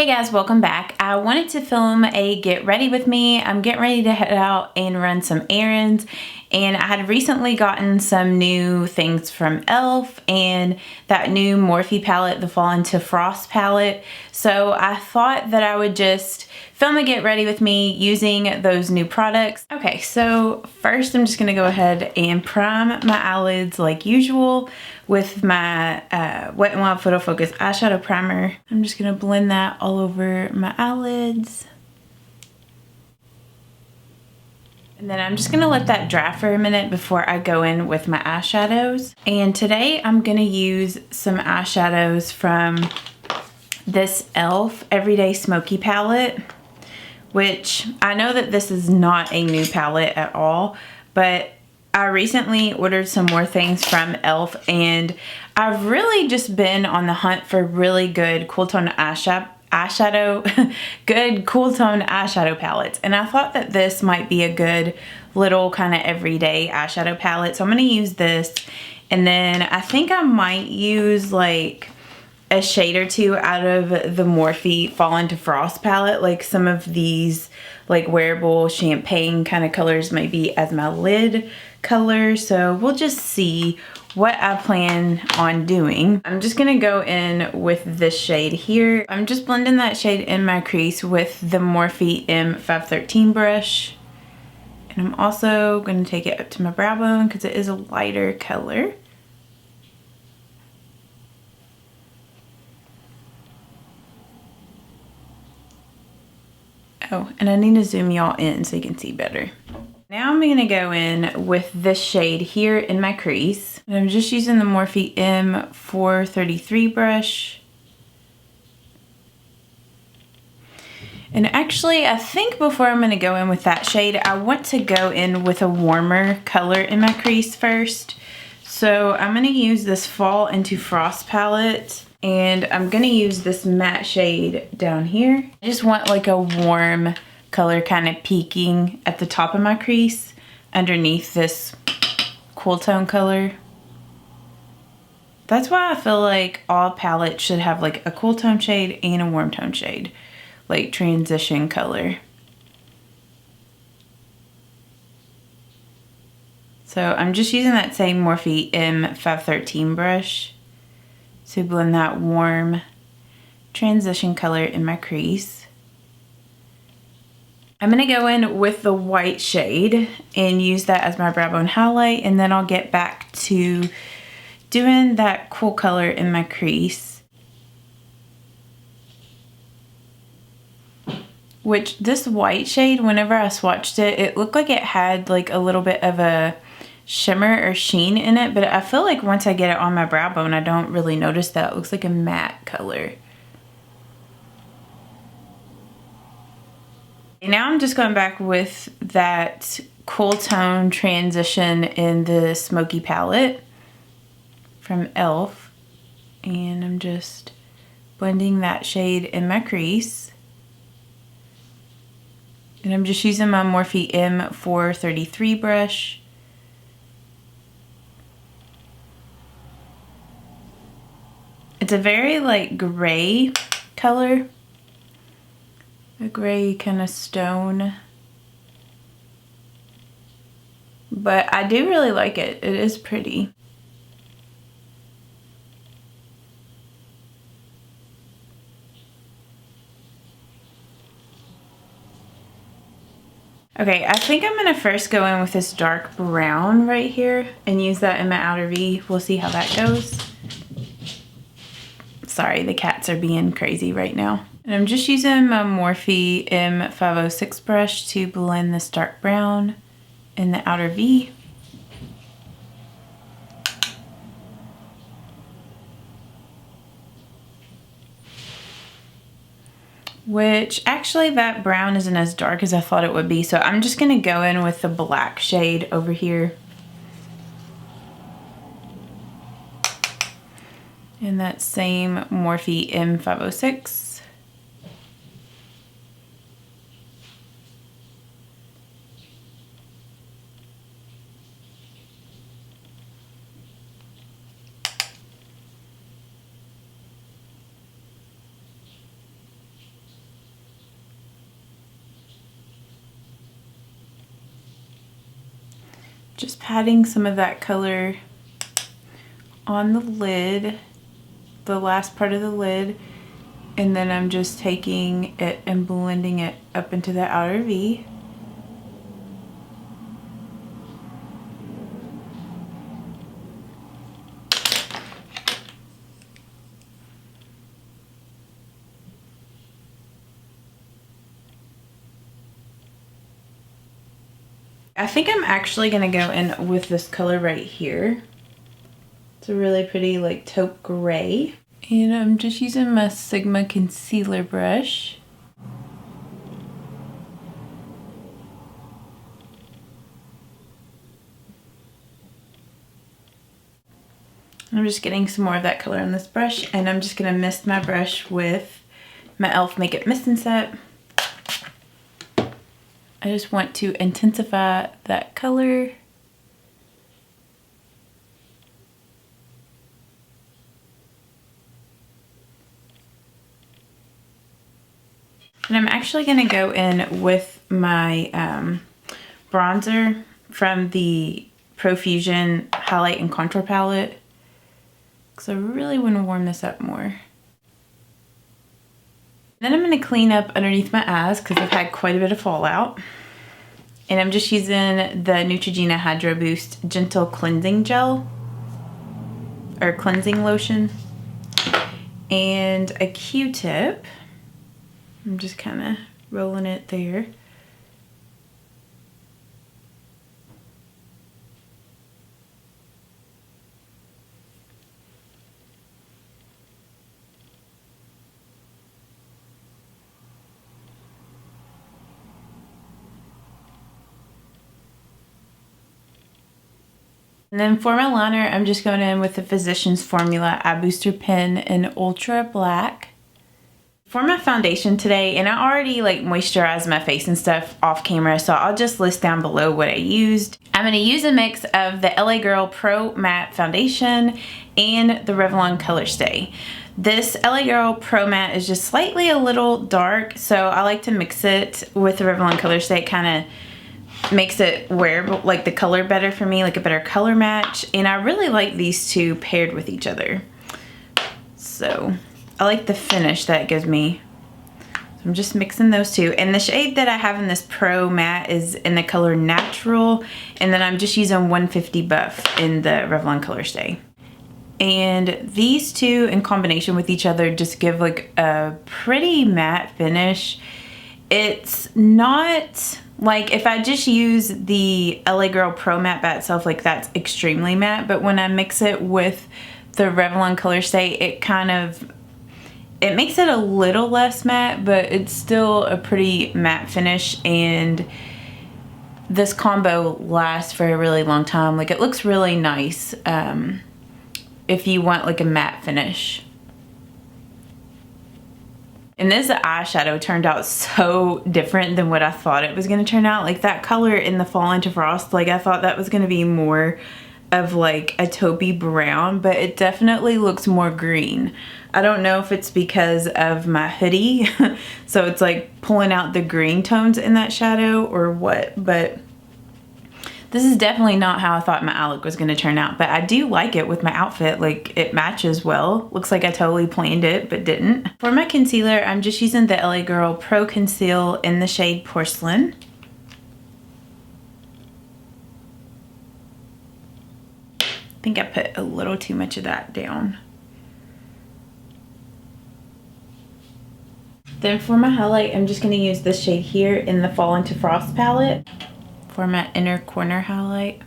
Hey guys, welcome back. I wanted to film a get ready with me. I'm getting ready to head out and run some errands, and I had recently gotten some new things from e.l.f. and that new Morphe palette, the Fall into Frost palette. So I thought that I would just film a get ready with me using those new products. Okay, so first I'm just gonna go ahead and prime my eyelids like usual with my Wet n Wild Photo Focus eyeshadow primer. I'm just gonna blend that all over my eyelids. And then I'm just gonna let that dry for a minute before I go in with my eyeshadows. And today I'm gonna use some eyeshadows from this e.l.f. Everyday Smokey palette, which I know that this is not a new palette at all, but I recently ordered some more things from e.l.f. and I've really just been on the hunt for really good cool tone good cool tone eyeshadow palettes, and I thought that this might be a good little kind of everyday eyeshadow palette. So I'm going to use this, and then I think I might use like a shade or two out of the Morphe Fall into Frost palette, like some of these like wearable champagne kind of colors maybe as my lid color. So we'll just see what I plan on doing. I'm just gonna go in with this shade here. I'm just blending that shade in my crease with the Morphe M513 brush. And I'm also gonna take it up to my brow bone because it is a lighter color. Oh, and I need to zoom y'all in so you can see better. Now I'm gonna go in with this shade here in my crease. And I'm just using the Morphe M433 brush. And actually, I think before I'm gonna go in with that shade, I want to go in with a warmer color in my crease first. So I'm gonna use this Fall into Frost palette, and I'm gonna use this matte shade down here. I just want like a warm color kind of peeking at the top of my crease underneath this cool tone color. That's why I feel like all palettes should have like a cool tone shade and a warm tone shade, like transition color. So I'm just using that same Morphe M513 brush to blend that warm transition color in my crease. I'm gonna go in with the white shade and use that as my brow bone highlight, and then I'll get back to doing that cool color in my crease. Which this white shade, whenever I swatched it, it looked like it had like a little bit of a shimmer or sheen in it, but I feel like once I get it on my brow bone, I don't really notice that. It looks like a matte color. Now I'm just going back with that cool tone transition in the Smokey palette from e.l.f. and I'm just blending that shade in my crease. And I'm just using my Morphe M433 brush. It's a very like gray color. A gray kind of stone. But I do really like it. It is pretty. Okay, I think I'm gonna first go in with this dark brown right here and use that in my outer V. We'll see how that goes. Sorry, the cats are being crazy right now. And I'm just using my Morphe M506 brush to blend this dark brown in the outer V. Which actually that brown isn't as dark as I thought it would be, so I'm just gonna go in with the black shade over here. In that same Morphe M506. Just patting some of that color on the lid, the last part of the lid, and then I'm just taking it and blending it up into the outer V. I think I'm actually gonna go in with this color right here. It's a really pretty like taupe gray. And I'm just using my Sigma concealer brush. I'm just getting some more of that color on this brush, and I'm just gonna mist my brush with my e.l.f. Makeup Misting Set. I just want to intensify that color. And I'm actually gonna go in with my bronzer from the Profusion Highlight and Contour Palette, because I really want to warm this up more. Then I'm going to clean up underneath my eyes because I've had quite a bit of fallout. And I'm just using the Neutrogena Hydro Boost Gentle Cleansing Gel, or Cleansing Lotion, and a Q-tip. I'm just kind of rolling it there. And then for my liner, I'm just going in with the Physicians Formula Eye Booster Pen in Ultra Black. For my foundation today, and I already like moisturized my face and stuff off camera, so I'll just list down below what I used. I'm going to use a mix of the LA Girl Pro Matte Foundation and the Revlon Color Stay. This LA Girl Pro Matte is just slightly a little dark, so I like to mix it with the Revlon Color Stay. It kind of makes it wear like the color better for me, like a better color match, and I really like these two paired with each other. So I like the finish that it gives me. So I'm just mixing those two, and the shade that I have in this Pro Matte is in the color Natural, and then I'm just using 150 Buff in the Revlon Color Stay. And these two in combination with each other just give like a pretty matte finish. It's not like if I just use the LA Girl Pro Matte by itself, like that's extremely matte, but when I mix it with the Revlon Color Stay, it makes it a little less matte, but it's still a pretty matte finish, and this combo lasts for a really long time. Like it looks really nice if you want like a matte finish. And this eyeshadow turned out so different than what I thought it was going to turn out. Like that color in the Fall into Frost, like I thought that was going to be more of like a taupey brown, but it definitely looks more green. I don't know if it's because of my hoodie, so it's like pulling out the green tones in that shadow or what, but this is definitely not how I thought my eye look was going to turn out, but I do like it with my outfit. Like it matches well. Looks like I totally planned it, but didn't. For my concealer, I'm just using the LA Girl Pro Conceal in the shade Porcelain. I think I put a little too much of that down. Then for my highlight, I'm just going to use this shade here in the Fall into Frost palette for my inner corner highlight.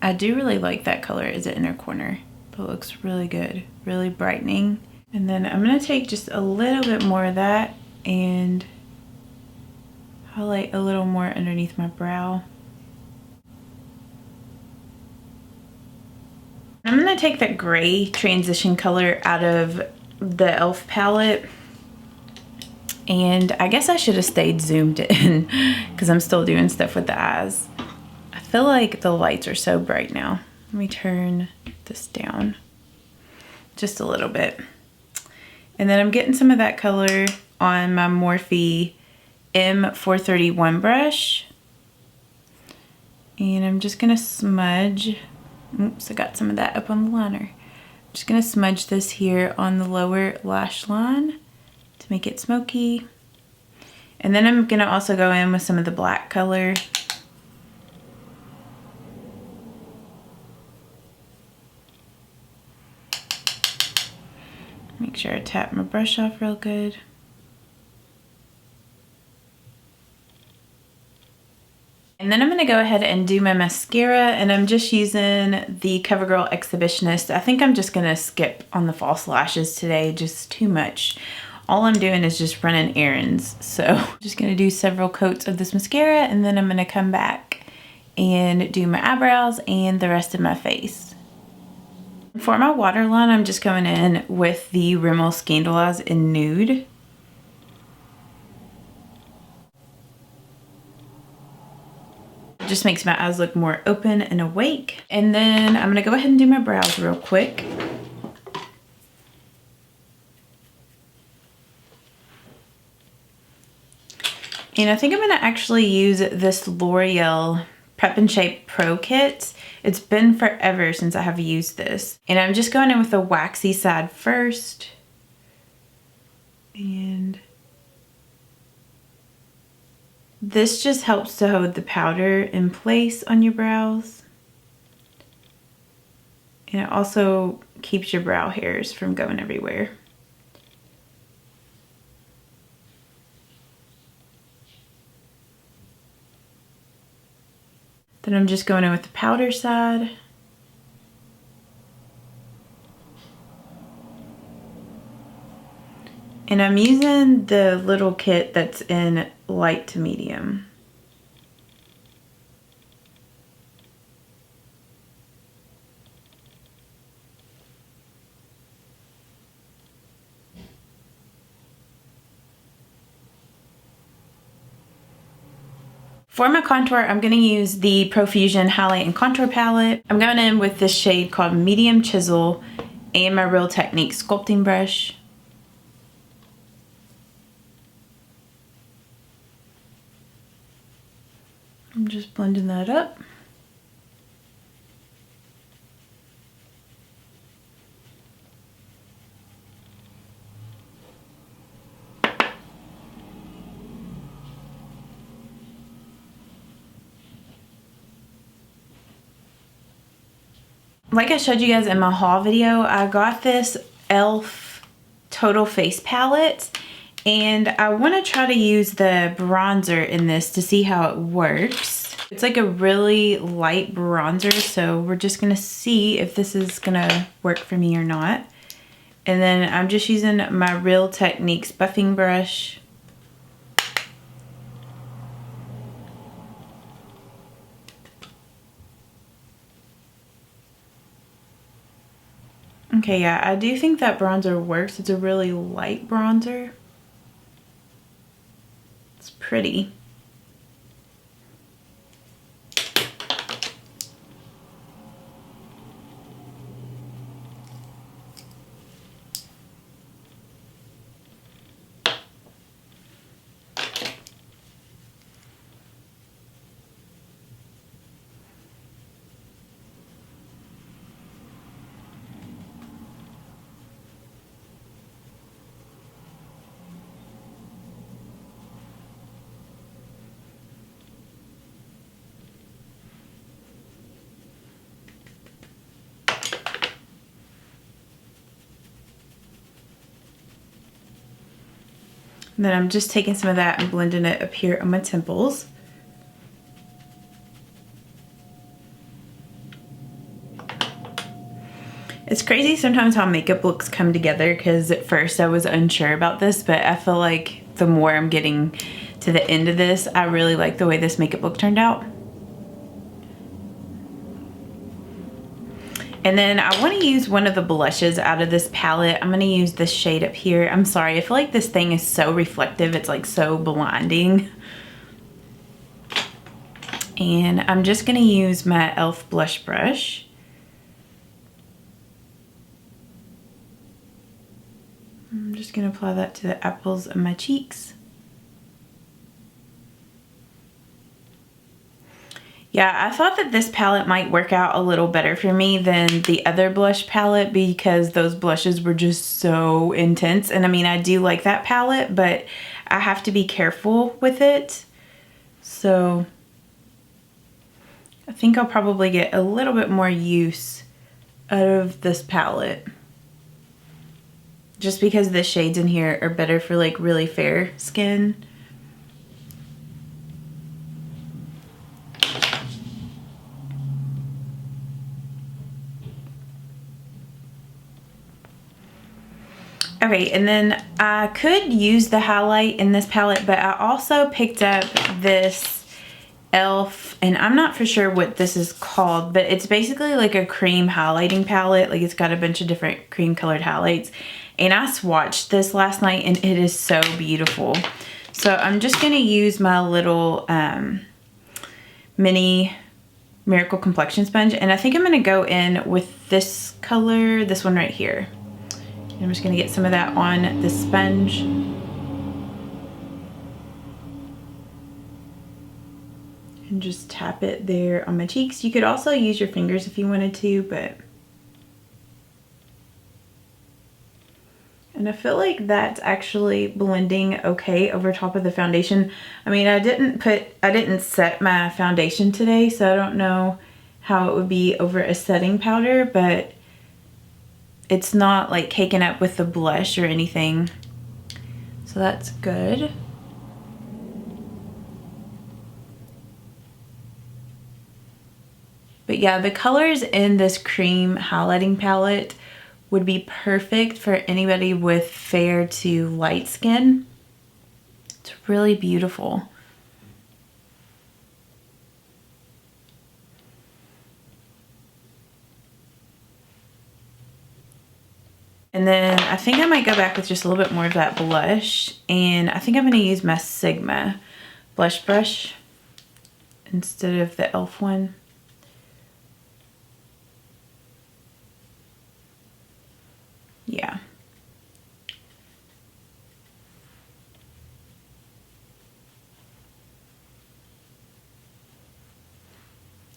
I do really like that color as an inner corner. It looks really good, really brightening. And then I'm going to take just a little bit more of that and highlight a little more underneath my brow. I'm going to take that gray transition color out of the e.l.f. palette. And I guess I should have stayed zoomed in because I'm still doing stuff with the eyes. I feel like the lights are so bright now. Let me turn this down just a little bit. And then I'm getting some of that color on my Morphe M431 brush. And I'm just gonna smudge, oops, I got some of that up on the liner. I'm just gonna smudge this here on the lower lash line to make it smoky. And then I'm gonna also go in with some of the black color. Make sure I tap my brush off real good. And then I'm gonna go ahead and do my mascara, and I'm just using the CoverGirl Exhibitionist. I think I'm just gonna skip on the false lashes today, just too much. All I'm doing is just running errands. So I'm just gonna do several coats of this mascara, and then I'm gonna come back and do my eyebrows and the rest of my face. For my waterline, I'm just going in with the Rimmel Scandaleyes in Nude. It just makes my eyes look more open and awake. And then I'm gonna go ahead and do my brows real quick. And I think I'm gonna actually use this L'Oreal Prep and Shape Pro Kit. It's been forever since I have used this. And I'm just going in with the waxy side first. And this just helps to hold the powder in place on your brows. And it also keeps your brow hairs from going everywhere. Then I'm just going in with the powder side. And I'm using the little kit that's in light to medium. For my contour, I'm going to use the Profusion Highlight and Contour Palette. I'm going in with this shade called Medium Chisel and my Real Technique sculpting brush. I'm just blending that up. Like I showed you guys in my haul video, I got this e.l.f. Total Face Palette, and I want to try to use the bronzer in this to see how it works. It's like a really light bronzer, so we're just going to see if this is going to work for me or not. And then I'm just using my Real Techniques buffing brush. Okay, yeah, I do think that bronzer works. It's a really light bronzer. It's pretty. And then I'm just taking some of that and blending it up here on my temples. It's crazy sometimes how makeup looks come together, because at first I was unsure about this, but I feel like the more I'm getting to the end of this, I really like the way this makeup look turned out. And then I want to use one of the blushes out of this palette. I'm going to use this shade up here. I'm sorry, I feel like this thing is so reflective. It's like so blinding. And I'm just going to use my e.l.f. blush brush. I'm just going to apply that to the apples of my cheeks. Yeah, I thought that this palette might work out a little better for me than the other blush palette because those blushes were just so intense. And I mean, I do like that palette, but I have to be careful with it. So I think I'll probably get a little bit more use out of this palette. Just because the shades in here are better for like really fair skin. Okay, and then I could use the highlight in this palette, but I also picked up this e.l.f. and I'm not for sure what this is called, but it's basically like a cream highlighting palette. Like it's got a bunch of different cream colored highlights. And I swatched this last night and it is so beautiful. So I'm just gonna use my little mini Miracle Complexion Sponge. And I think I'm gonna go in with this color, this one right here. I'm just gonna get some of that on the sponge. And just tap it there on my cheeks. You could also use your fingers if you wanted to, but. And I feel like that's actually blending okay over top of the foundation. I mean, I didn't set my foundation today, so I don't know how it would be over a setting powder, but it's not like caking up with the blush or anything. So that's good. But yeah, the colors in this cream highlighting palette would be perfect for anybody with fair to light skin. It's really beautiful. And then I think I might go back with just a little bit more of that blush. And I think I'm gonna use my Sigma blush brush instead of the e.l.f. one. Yeah.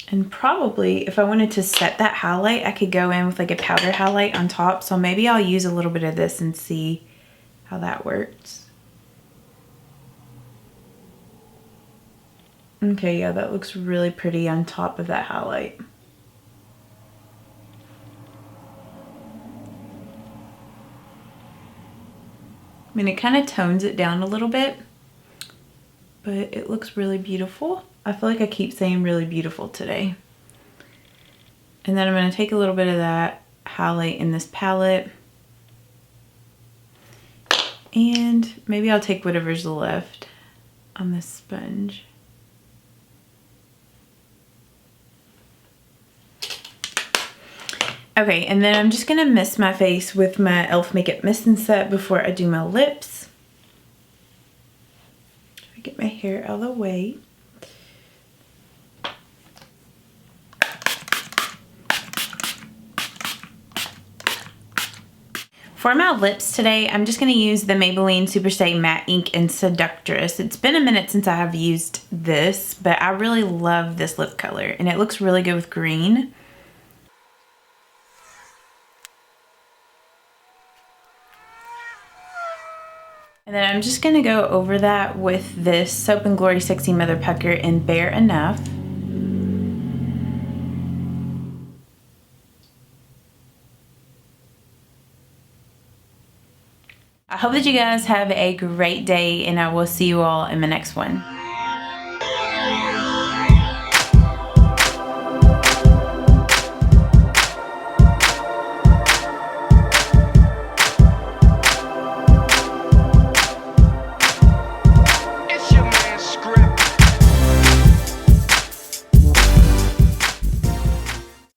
And probably if I wanted to set that highlight, I could go in with like a powder highlight on top. So maybe I'll use a little bit of this and see how that works. Okay, yeah, that looks really pretty on top of that highlight. I mean, it kind of tones it down a little bit, but it looks really beautiful. I feel like I keep saying really beautiful today. And then I'm going to take a little bit of that highlight in this palette. And maybe I'll take whatever's left on this sponge. Okay, and then I'm just gonna mist my face with my e.l.f. Makeup Mist and Set before I do my lips. Get my hair out of the way. For my lips today, I'm just gonna use the Maybelline Super Stay Matte Ink in Seductress. It's been a minute since I have used this, but I really love this lip color and it looks really good with green. And then I'm just gonna go over that with this Soap & Glory Sexy Mother Pucker in Bare Enough. I hope that you guys have a great day and I will see you all in my next one.